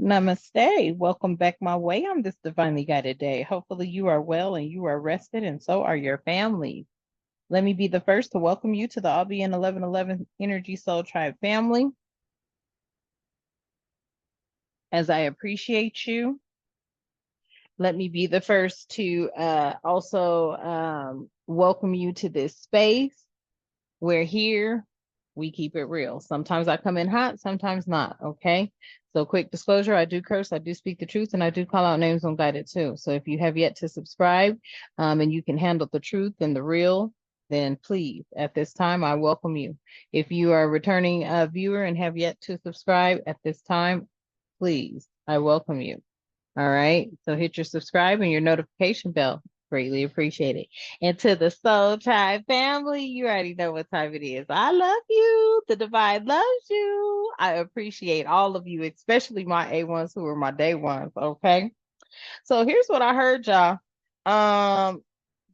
Namaste. Welcome back my way on this divinely guided day. Hopefully, you are well and you are rested, and so are your families. Let me be the first to welcome you to the All Be in 1111 Energy Soul Tribe family. As I appreciate you, let me be the first to also welcome you to this space. We're here. We keep it real. Sometimes I come in hot, sometimes not. Okay. So quick disclosure, I do curse, I do speak the truth, and I do call out names on guided too. So if you have yet to subscribe and you can handle the truth and the real, then please, at this time, I welcome you. If you are a returning viewer and have yet to subscribe at this time, please, I welcome you. All right. So hit your subscribe and your notification bell. Greatly appreciate it. And to the Soul Tribe family, you already know what time it is. I love you. The divine loves you. I appreciate all of you, especially my A1s who are my day ones. Okay. So here's what I heard, y'all.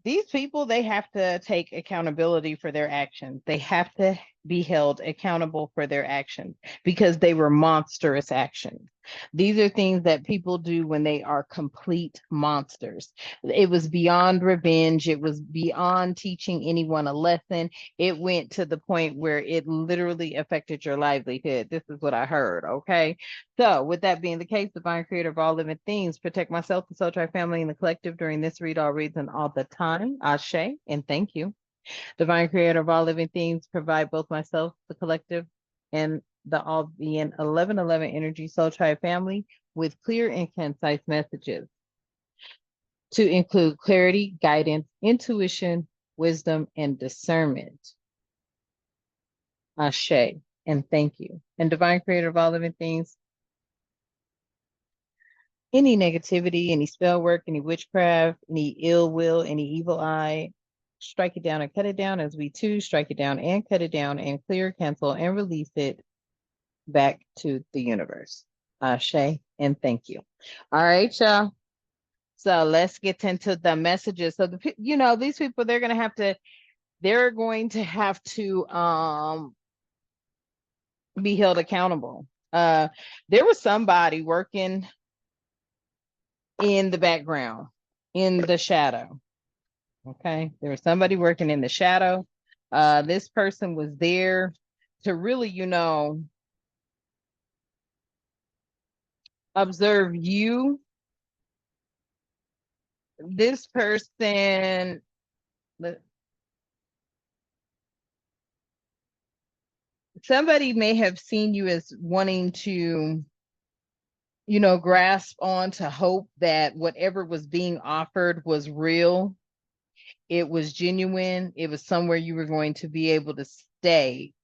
These people, they have to take accountability for their actions. They have to be held accountable for their actions because they were monstrous actions. These are things that people do when they are complete monsters. It was beyond revenge. It was beyond teaching anyone a lesson. It went to the point where it literally affected your livelihood. This is what I heard. Okay. So with that being the case, divine creator of all living things, protect myself, the Soul Tribe family, and the collective during this read, all reads, and all the time. Ashe, and thank you. Divine creator of all living things, provide both myself, the collective, and the all being 1111 energy Soul Tribe family with clear and concise messages to include clarity, guidance, intuition, wisdom, and discernment. Ashe, and thank you. And divine creator of all living things, any negativity, any spell work, any witchcraft, any ill will, any evil eye, strike it down and cut it down as we too strike it down and cut it down and clear, cancel, and release it back to the universe. Ashe, and thank you. All right, y'all. So let's get into the messages. So these people, they're going to have to be held accountable. There was somebody working in the background, in the shadow. Okay, there was somebody working in the shadow. This person was there to really, observe you. This person, somebody may have seen you as wanting to, grasp on to hope that whatever was being offered was real. It was genuine. It was somewhere you were going to be able to stay.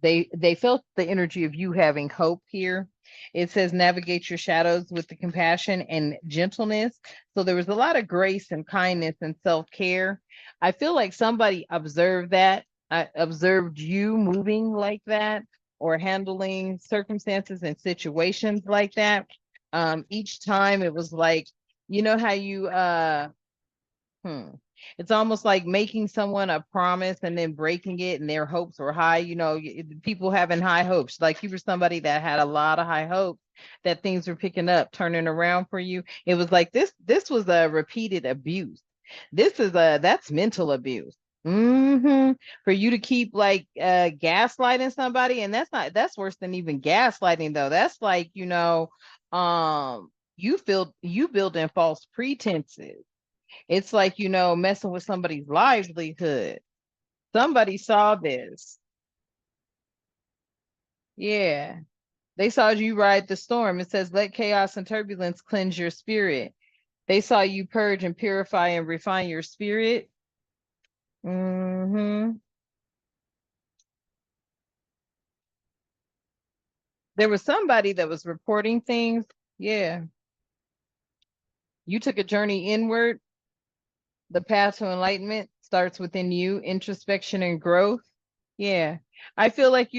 They felt the energy of you having hope here. It says navigate your shadows with the compassion and gentleness. So there was a lot of grace and kindness and self-care. I feel like somebody observed that. I observed you moving like that or handling circumstances and situations like that. Each time it was like, you know how you it's almost like making someone a promise and then breaking it and their hopes were high. People having high hopes, like you were somebody that had a lot of high hopes that things were picking up, turning around for you. It was like this was a repeated abuse. That's mental abuse. For you to keep like gaslighting somebody, and that's worse than even gaslighting though. That's like, you building false pretenses. It's like, messing with somebody's livelihood. Somebody saw this. Yeah. They saw you ride the storm. It says, let chaos and turbulence cleanse your spirit. They saw you purge and purify and refine your spirit. There was somebody that was reporting things. Yeah. You took a journey inward. The path to enlightenment starts within you, introspection and growth. Yeah. I feel like,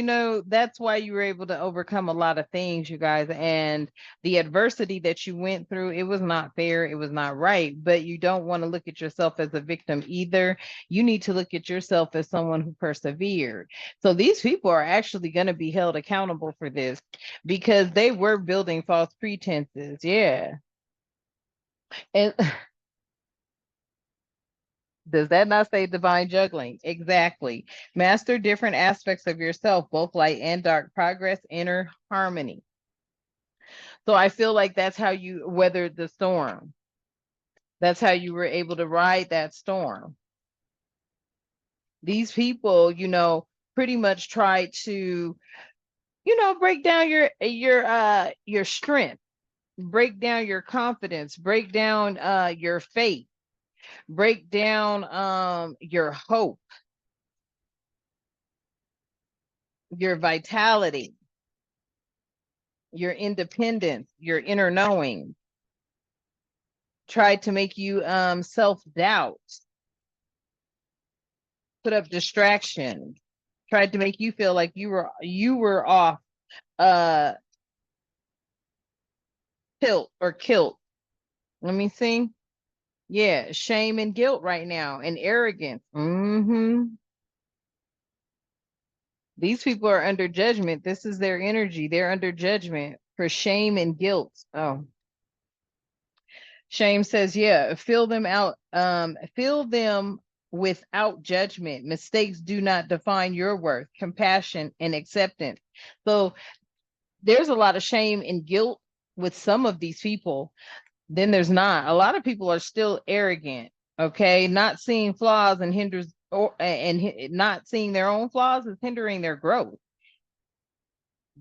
that's why you were able to overcome a lot of things, you guys. And the adversity that you went through, it was not fair. It was not right. But you don't want to look at yourself as a victim either. You need to look at yourself as someone who persevered. So these people are actually going to be held accountable for this because they were building false pretenses. Yeah. And does that not say divine juggling? Exactly. Master different aspects of yourself, both light and dark, progress, inner harmony. So I feel like that's how you weathered the storm. That's how you were able to ride that storm. These people, pretty much tried to, break down your strength, break down your confidence, break down your faith, break down your hope, your vitality, your independence, your inner knowing, tried to make you self-doubt, put up distractions, tried to make you feel like you were off tilt or kilt. Let me see. Yeah, shame and guilt right now, and arrogance. These people are under judgment. This is their energy. They're under judgment for shame and guilt. Oh, shame says, yeah, fill them out. Fill them without judgment. Mistakes do not define your worth. Compassion and acceptance. So there's a lot of shame and guilt with some of these people. Then there's not. A lot of people are still arrogant. Okay, not seeing flaws and hinders, not seeing their own flaws is hindering their growth.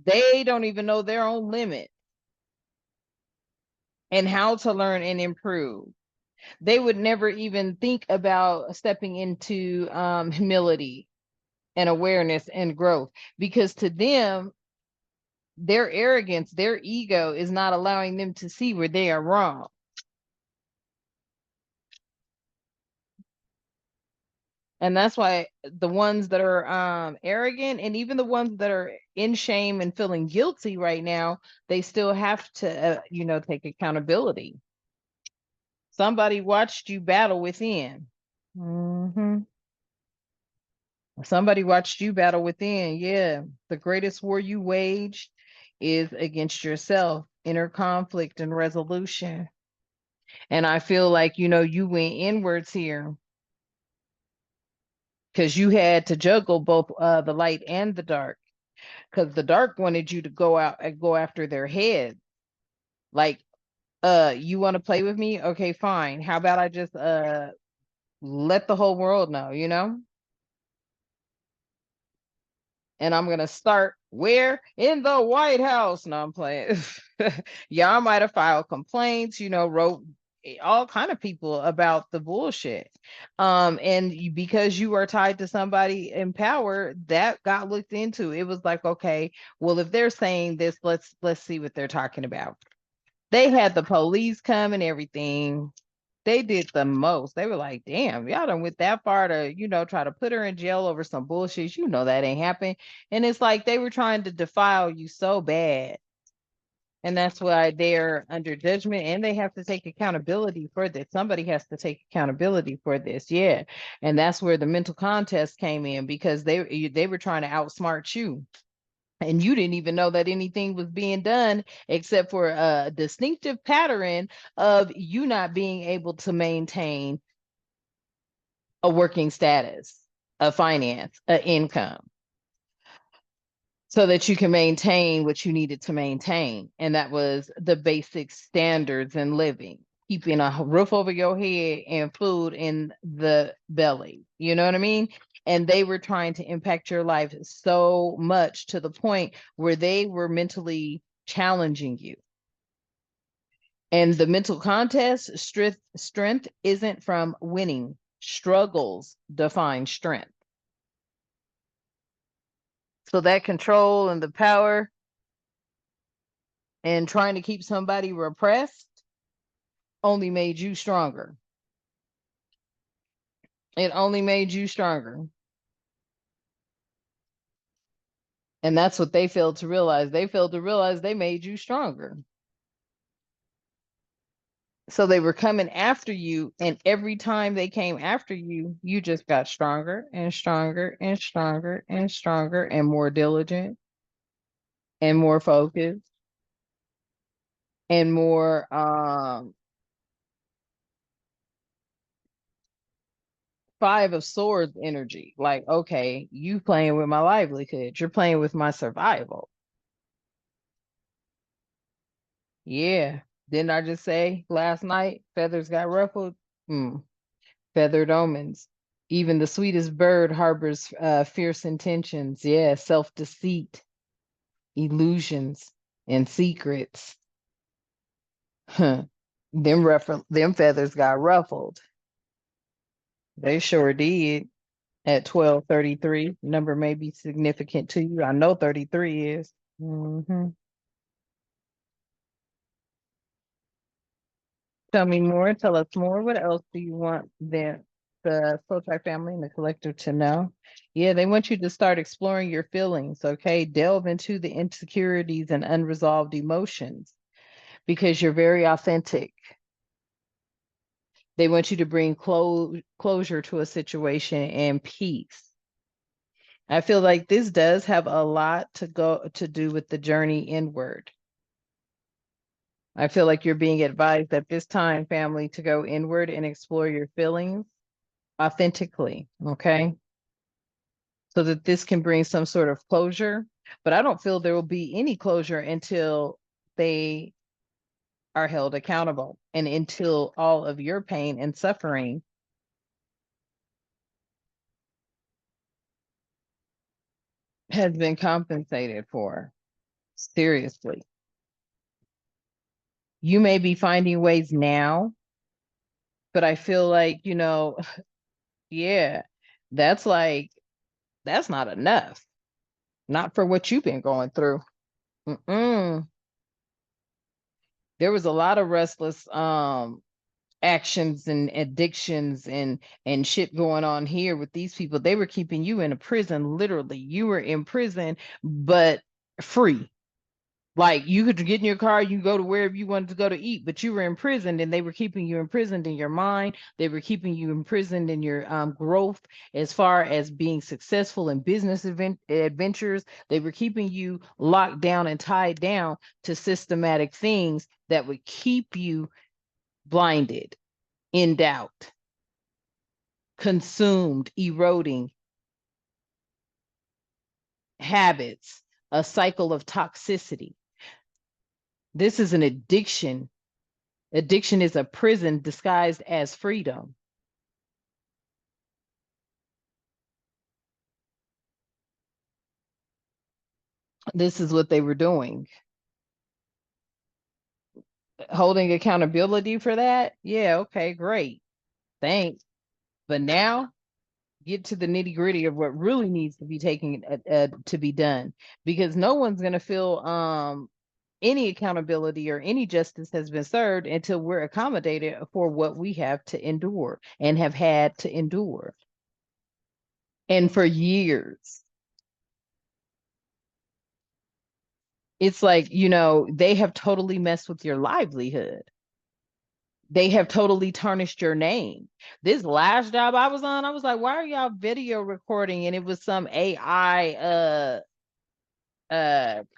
They don't even know their own limit and how to learn and improve. They would never even think about stepping into humility and awareness and growth, because to them, their arrogance, their ego is not allowing them to see where they are wrong. And that's why the ones that are arrogant, and even the ones that are in shame and feeling guilty right now, they still have to, take accountability. Somebody watched you battle within. Somebody watched you battle within. Yeah. The greatest war you waged is against yourself, inner conflict and resolution. And I feel like, you went inwards here because you had to juggle both the light and the dark, because the dark wanted you to go out and go after their head. Like, you want to play with me? Okay, fine. How about I just let the whole world know, And I'm gonna start where? In the White House. No, I'm playing. Y'all might have filed complaints, wrote all kind of people about the bullshit. And because you are tied to somebody in power, that got looked into. It was like, okay, well, if they're saying this, let's see what they're talking about. They had the police come and everything. They did the most. They were like, damn, y'all done went that far to, try to put her in jail over some bullshit. You know that ain't happening. And it's like they were trying to defile you so bad. And that's why they're under judgment, and they have to take accountability for this. Somebody has to take accountability for this. Yeah. And that's where the mental contest came in, because they were trying to outsmart you. And you didn't even know that anything was being done, except for a distinctive pattern of you not being able to maintain a working status, a finance, an income, so that you can maintain what you needed to maintain. And that was the basic standards in living, keeping a roof over your head and food in the belly. You know what I mean? And they were trying to impact your life so much to the point where they were mentally challenging you. And the mental contest, strength isn't from winning. Struggles define strength. So that control and the power and trying to keep somebody repressed only made you stronger. It only made you stronger. And that's what they failed to realize. They failed to realize they made you stronger. So they were coming after you, and every time they came after you, you just got stronger and stronger and stronger and stronger and more diligent. and more focused and more Five of Swords energy. Like, okay, you playing with my livelihood. You're playing with my survival. Yeah. Didn't I just say last night feathers got ruffled? Hmm. Feathered omens. Even the sweetest bird harbors fierce intentions. Yeah, self-deceit, illusions, and secrets. Huh. Them feathers got ruffled. They sure did. At 12:33, number may be significant to you. I know 33 is. Hmm. Tell me more. Tell us more. What else do you want the Soultech family and the collective to know? Yeah, they want you to start exploring your feelings. Okay, delve into the insecurities and unresolved emotions because you're very authentic. They want you to bring closure to a situation and peace. I feel like this does have a lot to do with the journey inward. I feel like you're being advised at this time, family, to go inward and explore your feelings authentically, okay? So that this can bring some sort of closure. But I don't feel there will be any closure until they are held accountable and until all of your pain and suffering has been compensated for. Seriously. You may be finding ways now, but I feel like, yeah, that's like, that's not enough. Not for what you've been going through. Mm-mm. There was a lot of restless actions and addictions and shit going on here with these people. They were keeping you in a prison, literally. You were in prison, but free. Like you could get in your car, you go to wherever you wanted to go to eat, but you were imprisoned and they were keeping you imprisoned in your mind. They were keeping you imprisoned in your growth as far as being successful in business adventures. They were keeping you locked down and tied down to systematic things that would keep you blinded, in doubt, consumed, eroding habits, a cycle of toxicity. This is an addiction. Addiction is a prison disguised as freedom. This is what they were doing. Holding accountability for that? Yeah, okay, great. Thanks. But now get to the nitty gritty of what really needs to be taken to be done because no one's going to feel any accountability or any justice has been served until we're accommodated for what we have to endure and have had to endure. And for years, it's like, they have totally messed with your livelihood. They have totally tarnished your name. This last job I was on, I was like, why are y'all video recording? And it was some AI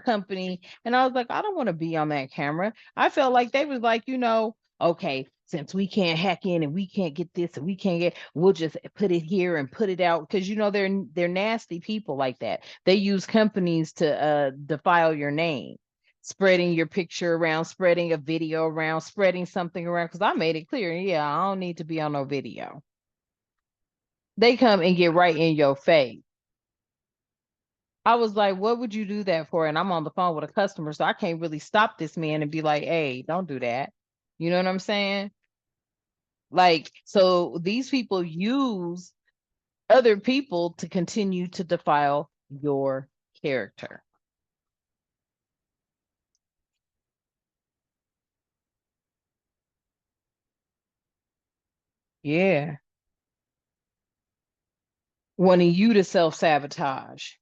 company. And I was like, I don't want to be on that camera. I felt like they was like, okay, since we can't hack in and we can't get this and we can't get, we'll just put it here and put it out. Cause they're nasty people like that. They use companies to defile your name, spreading your picture around, spreading a video around, spreading something around. Cause I made it clear, yeah, I don't need to be on no video. They come and get right in your face. I was like, what would you do that for? And I'm on the phone with a customer, so I can't really stop this man and be like, hey, don't do that. You know what I'm saying? Like, so these people use other people to continue to defile your character. Yeah. Wanting you to self-sabotage,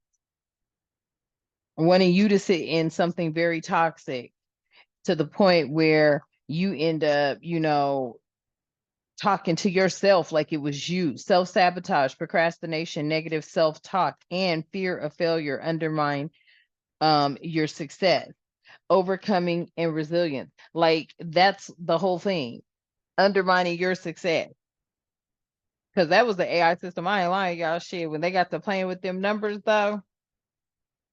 wanting you to sit in something very toxic to the point where you end up, talking to yourself like it was you. Self-sabotage, procrastination, negative self-talk, and fear of failure undermine your success, overcoming and resilience. Like that's the whole thing, undermining your success. Because that was the AI system. I ain't lying, y'all. Shit, when they got to playing with them numbers, though,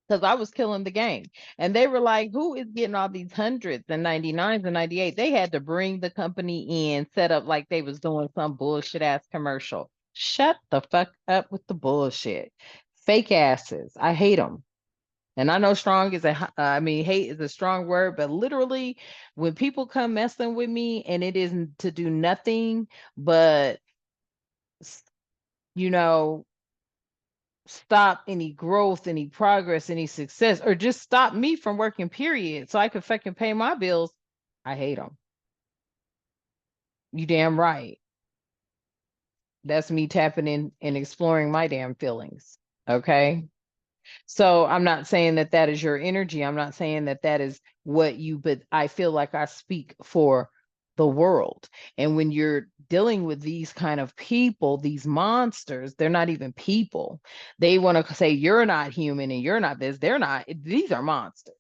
because I was killing the game. And they were like, who is getting all these hundreds and 99s and 98? They had to bring the company in, set up like they was doing some bullshit ass commercial. Shut the fuck up with the bullshit. Fake asses. I hate them. And I know strong is hate is a strong word, but literally when people come messing with me and it isn't to do nothing but, you know, stop any growth, any progress, any success, or just stop me from working, period, so I could fucking pay my bills, I hate them. You damn right. That's me tapping in and exploring my damn feelings. Okay. So I'm not saying that that is your energy. I'm not saying that that is what you, but I feel like I speak for the world. And when you're dealing with these kind of people, these monsters, they're not even people. They want to say you're not human and you're not this. They're not. These are monsters.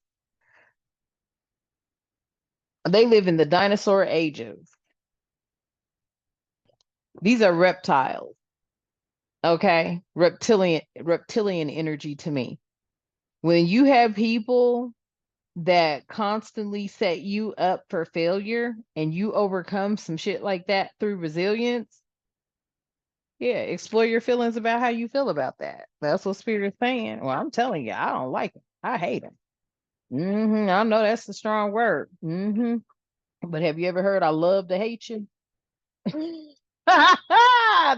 They live in the dinosaur ages. These are reptiles. Okay. Reptilian energy to me. When you have people that constantly set you up for failure and you overcome some shit like that through resilience, yeah, explore your feelings about how you feel about that. That's what spirit is saying. Well, I'm telling you, I don't like them. I hate them. I know that's a strong word. But have you ever heard I love to hate you?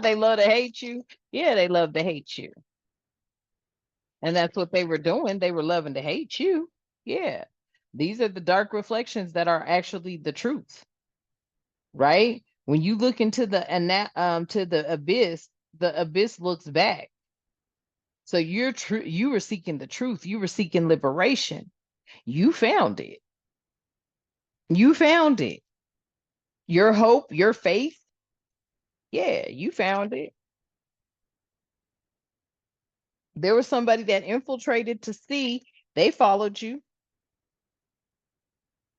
They love to hate you. Yeah, they love to hate you. And that's what they were doing. They were loving to hate you. Yeah. These are the dark reflections that are actually the truth, right? When you look into the abyss looks back. So you were seeking the truth. You were seeking liberation. You found it. You found it. Your hope, your faith. Yeah, you found it. There was somebody that infiltrated to see. They followed you.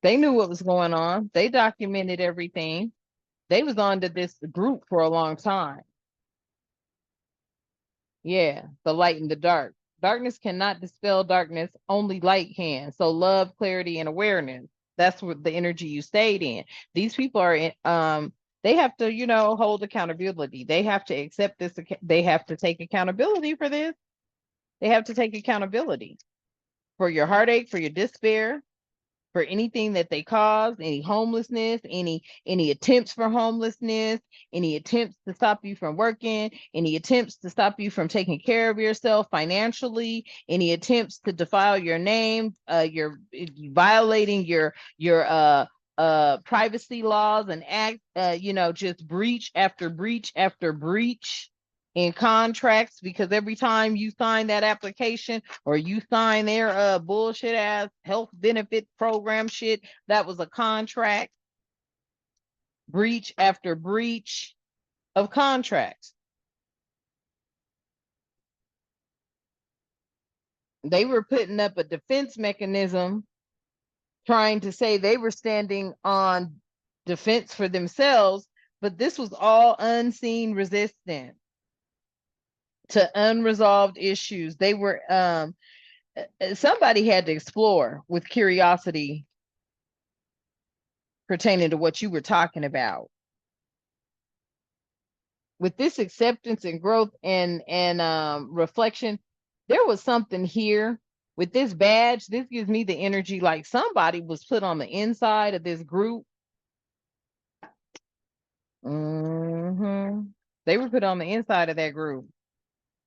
They knew what was going on. They documented everything. They was on to this group for a long time. Yeah, the light and the dark. Darkness cannot dispel darkness, only light can. So love, clarity, and awareness. That's what the energy you stayed in. These people are in, they have to, hold accountability. They have to accept this, they have to take accountability for this. They have to take accountability for your heartache, for your despair, for anything that they cause, any homelessness, any attempts for homelessness, any attempts to stop you from working, any attempts to stop you from taking care of yourself financially, any attempts to defile your name, you're violating your privacy laws and act, just breach after breach after breach in contracts, because every time you sign that application or you sign their bullshit ass health benefit program shit, that was a contract. Breach after breach of contracts. They were putting up a defense mechanism trying to say they were standing on defense for themselves, but this was all unseen resistance to unresolved issues. They were somebody had to explore with curiosity pertaining to what you were talking about. With this acceptance and growth and reflection, there was something here with this badge. This gives me the energy like somebody was put on the inside of this group. They were put on the inside of that group.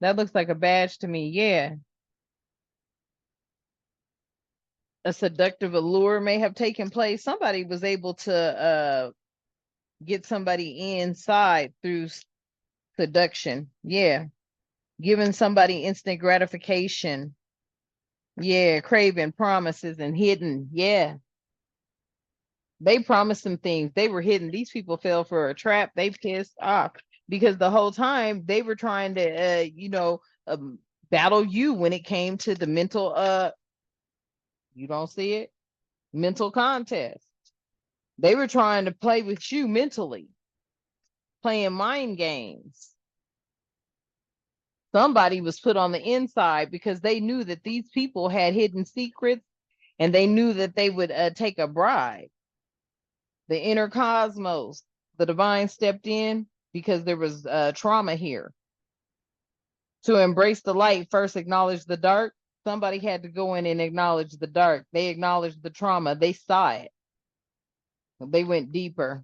That looks like a badge to me. Yeah. A seductive allure may have taken place. Somebody was able to get somebody inside through seduction. Yeah. Giving somebody instant gratification. Yeah, craving promises and hidden. Yeah. They promised some things. They were hidden. These people fell for a trap. They pissed off because the whole time they were trying to battle you when it came to the mental You don't see it? Mental contest. They were trying to play with you mentally, playing mind games. Somebody was put on the inside because they knew that these people had hidden secrets, and they knew that they would take a bribe. The inner cosmos, the divine stepped in because there was trauma here. To embrace the light, first acknowledge the dark. Somebody had to go in and acknowledge the dark. They acknowledged the trauma. They saw it. They went deeper.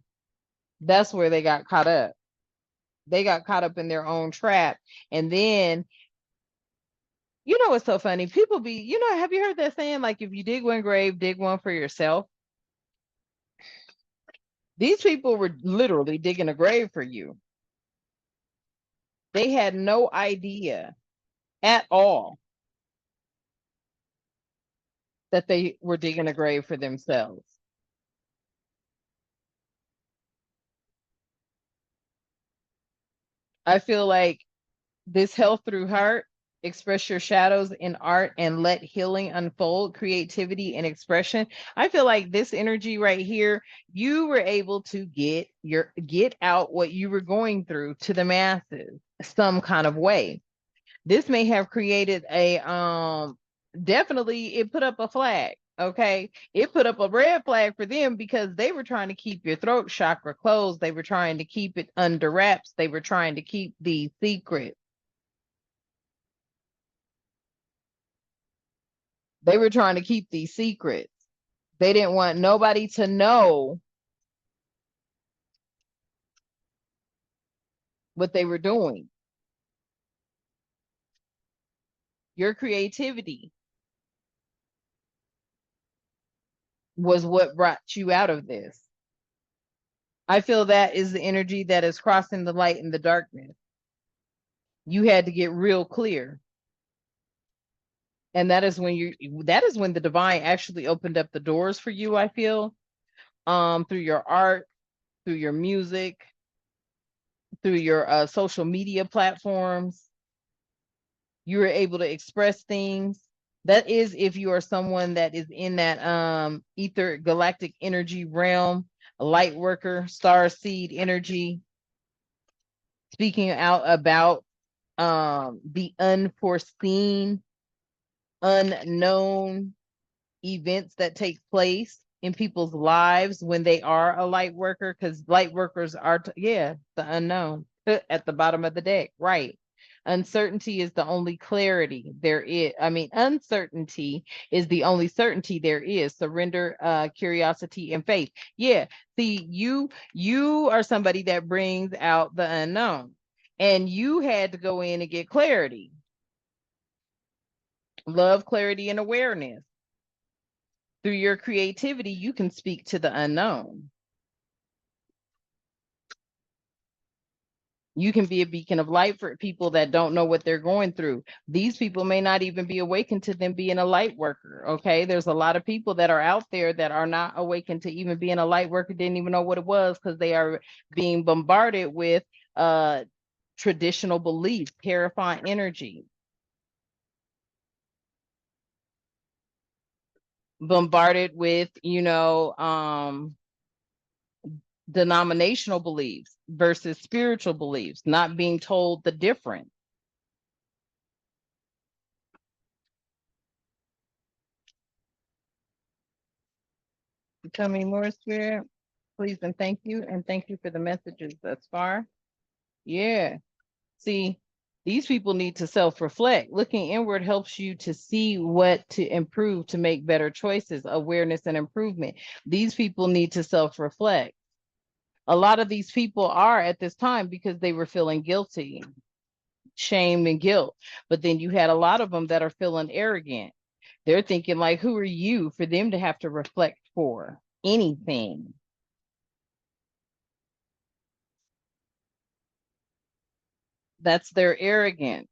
That's where they got caught up. They got caught up in their own trap. And then, you know what's so funny? People be, have you heard that saying, like, if you dig one grave, dig one for yourself? These people were literally digging a grave for you. They had no idea at all that they were digging a grave for themselves. I feel like this health through heart, express your shadows in art and let healing unfold, creativity and expression. I feel like this energy right here, you were able to get out what you were going through to the masses some kind of way. This may have created a definitely it put up a flag. Okay, it put up a red flag for them because they were trying to keep your throat chakra closed. They were trying to keep it under wraps. They were trying to keep the secret. They were trying to keep these secrets. They didn't want nobody to know what they were doing. Your creativity was what brought you out of this. I feel that is the energy that is crossing the light and the darkness. You had to get real clear. And that is when the divine actually opened up the doors for you, I feel, through your art, through your music, through your social media platforms. You were able to express things. That is if you are someone that is in that ether galactic energy realm, a light worker, star seed energy, speaking out about the unforeseen, unknown events that take place in people's lives when they are a light worker, because light workers are the unknown at the bottom of the deck, right? Uncertainty is the only clarity there is. I mean, uncertainty is the only certainty there is. Surrender, curiosity, and faith. Yeah. See, you are somebody that brings out the unknown, and you had to go in and get clarity, love, clarity, and awareness. Through your creativity, you can speak to the unknown. You can be a beacon of light for people that don't know what they're going through. These people may not even be awakened to them being a light worker. Okay. There's a lot of people that are out there that are not awakened to even being a light worker, didn't even know what it was because they are being bombarded with traditional beliefs, terrifying energy, bombarded with, denominational beliefs versus spiritual beliefs, not being told the difference. Tell me more, Spirit, please, and thank you. And thank you for the messages thus far. Yeah. See, these people need to self-reflect. Looking inward helps you to see what to improve, to make better choices, awareness and improvement. These people need to self-reflect. A lot of these people are at this time because they were feeling guilty, shame and guilt. But then you had a lot of them that are feeling arrogant. They're thinking like, who are you for them to have to reflect for anything? That's their arrogance.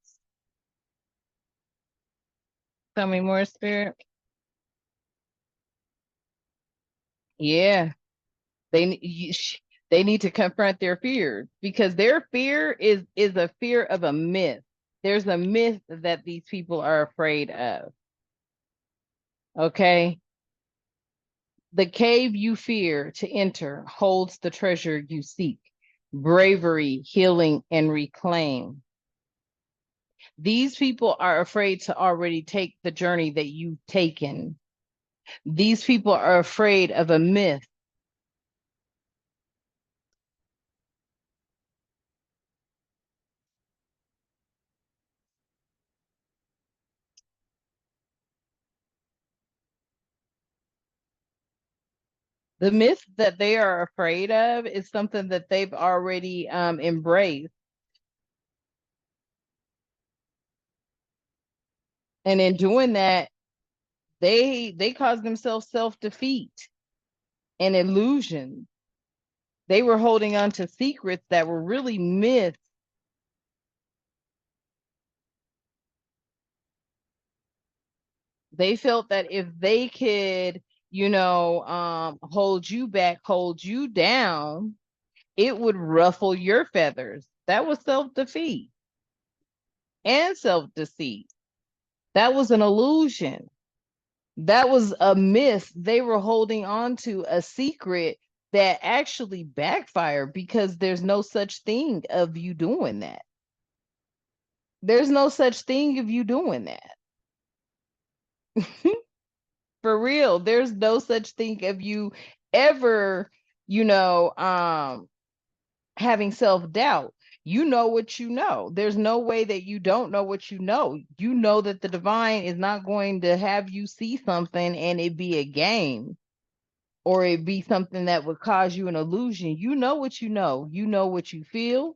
Tell me more, Spirit. Yeah, they need to confront their fears because their fear is a fear of a myth. There's a myth that these people are afraid of. Okay. The cave you fear to enter holds the treasure you seek, bravery, healing, and reclaim. These people are afraid to already take the journey that you've taken. These people are afraid of a myth. The myth that they are afraid of is something that they've already embraced. And in doing that, they cause themselves self-defeat and illusion. They were holding on to secrets that were really myths. They felt that if they could, hold you back, hold you down, it would ruffle your feathers. That was self-defeat and self-deceit. That was an illusion. That was a myth. They were holding on to a secret that actually backfired because there's no such thing of you doing that. There's no such thing of you doing that. For real, there's no such thing of you ever, you know, um, having self-doubt. You know what you know. There's no way that you don't know what you know. You know that the divine is not going to have you see something and it be a game or it be something that would cause you an illusion. You know what you know. You know what you feel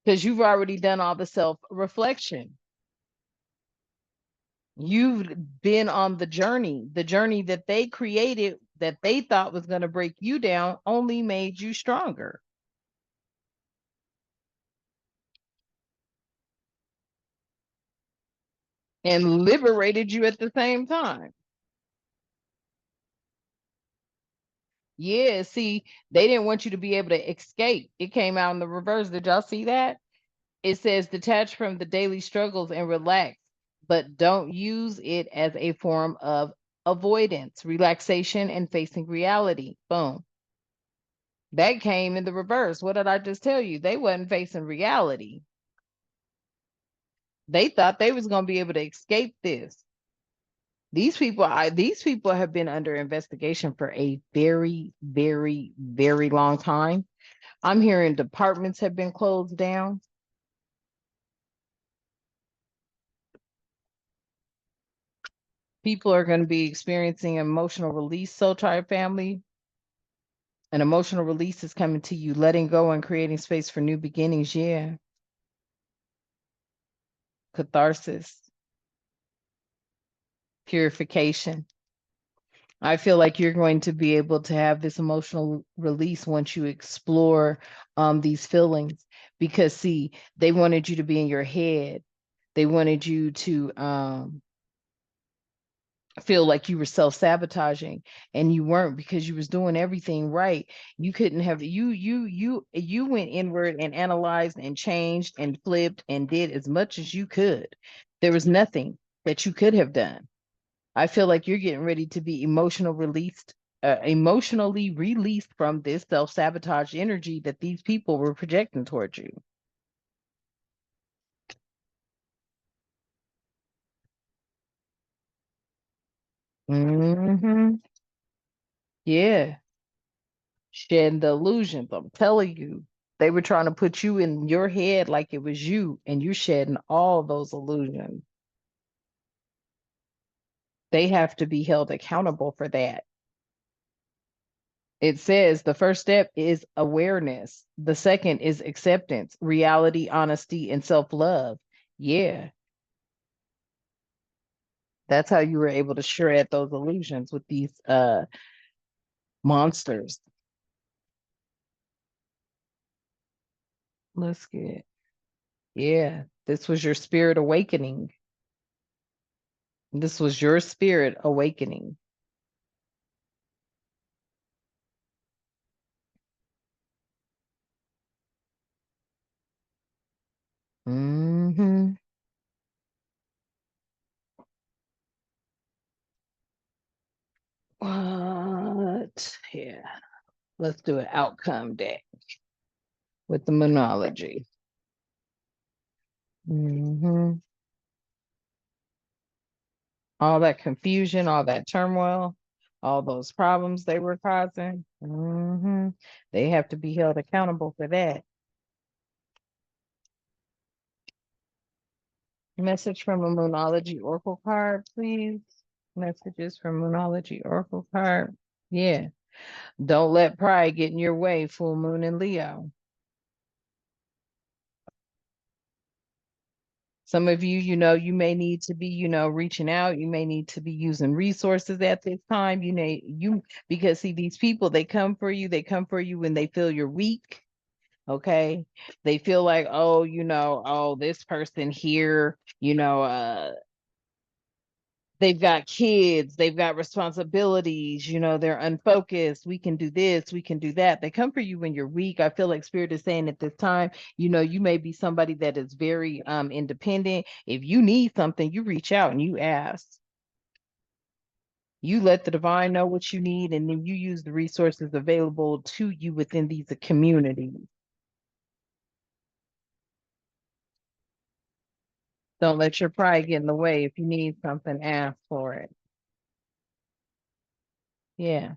because you've already done all the self-reflection. You've been on the journey that they created that they thought was going to break you down only made you stronger and liberated you at the same time. Yeah, see, they didn't want you to be able to escape. It came out in the reverse. Did y'all see that? It says detach from the daily struggles and relax, but don't use it as a form of avoidance, relaxation, and facing reality. Boom. That came in the reverse. What did I just tell you? They wasn't facing reality. They thought they was going to be able to escape this. These people have been under investigation for a very, very, very long time. I'm hearing departments have been closed down. People are going to be experiencing emotional release. Soul Tribe family, an emotional release is coming to you, letting go and creating space for new beginnings. Yeah, catharsis, purification. I feel like you're going to be able to have this emotional release once you explore these feelings because, see, they wanted you to be in your head. They wanted you to feel like you were self-sabotaging and you weren't because you was doing everything right. You couldn't have you went inward and analyzed and changed and flipped and did as much as you could. There was nothing that you could have done. I feel like you're getting ready to be emotionally released from this self-sabotage energy that these people were projecting towards you. Hmm. Yeah, shedding the illusions. I'm telling you, they were trying to put you in your head like it was you, and you're shedding all those illusions. They have to be held accountable for that. It says the first step is awareness. The second is acceptance, reality, honesty, and self-love. Yeah, that's how you were able to shred those illusions with these monsters. Let's get, yeah, this was your spirit awakening. This was your spirit awakening. Hmm. Yeah, let's do an outcome deck with the Moonology. All that confusion, all that turmoil, all those problems they were causing, they have to be held accountable for that. Message from a Moonology Oracle card, please. Messages from Moonology Oracle card. Yeah. Don't let pride get in your way, full moon in Leo. Some of you, you may need to be, reaching out. You may need to be using resources at this time. Because see, these people, they come for you when they feel you're weak. Okay. They feel like, oh, this person here, they've got kids, they've got responsibilities, they're unfocused. We can do this, we can do that. They come for you when you're weak. I feel like Spirit is saying at this time, you may be somebody that is very independent. If you need something, you reach out and you ask. You let the divine know what you need, and then you use the resources available to you within these communities. Don't let your pride get in the way. If you need something, ask for it. Yeah.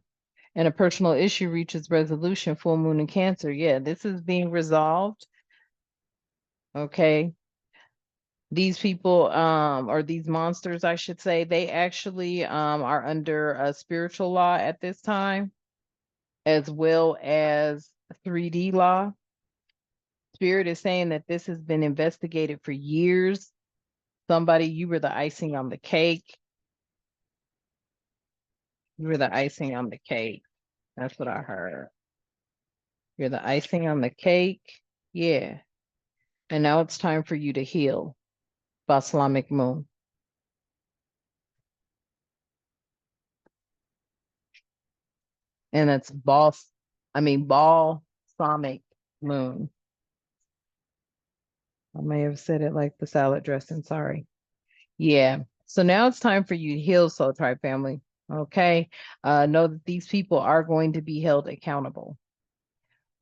And a personal issue reaches resolution, full moon in Cancer. Yeah, this is being resolved. Okay. These people, or these monsters, I should say, they actually are under a spiritual law at this time, as well as 3D law. Spirit is saying that this has been investigated for years. Somebody, you were the icing on the cake. You were the icing on the cake. That's what I heard. You're the icing on the cake. Yeah. And now it's time for you to heal. Islamic moon. And it's balsamic moon. I may have said it like the salad dressing. Sorry. Yeah. So now it's time for you to heal, Soul Tribe family. Okay. Know that these people are going to be held accountable.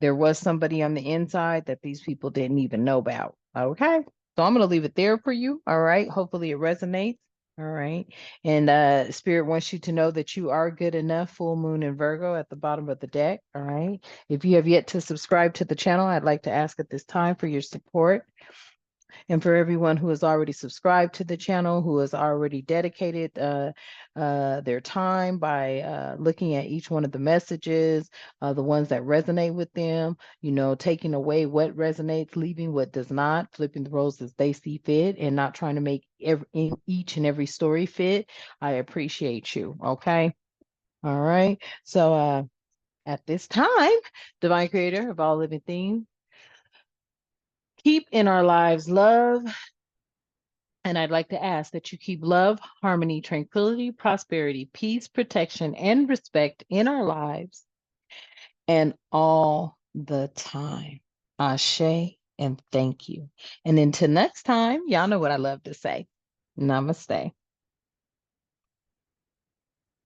There was somebody on the inside that these people didn't even know about. Okay. So I'm going to leave it there for you. All right. Hopefully it resonates. All right. And Spirit wants you to know that you are good enough, full moon in Virgo at the bottom of the deck. All right. If you have yet to subscribe to the channel, I'd like to ask at this time for your support. And for everyone who has already subscribed to the channel, who has already dedicated their time by looking at each one of the messages, the ones that resonate with them, taking away what resonates, leaving what does not, flipping the roles as they see fit, and not trying to make each and every story fit. I appreciate you. Okay. All right. So at this time, Divine Creator of all living things, keep in our lives love. And I'd like to ask that you keep love, harmony, tranquility, prosperity, peace, protection, and respect in our lives and all the time. Ashe and thank you. And until next time, y'all know what I love to say. Namaste.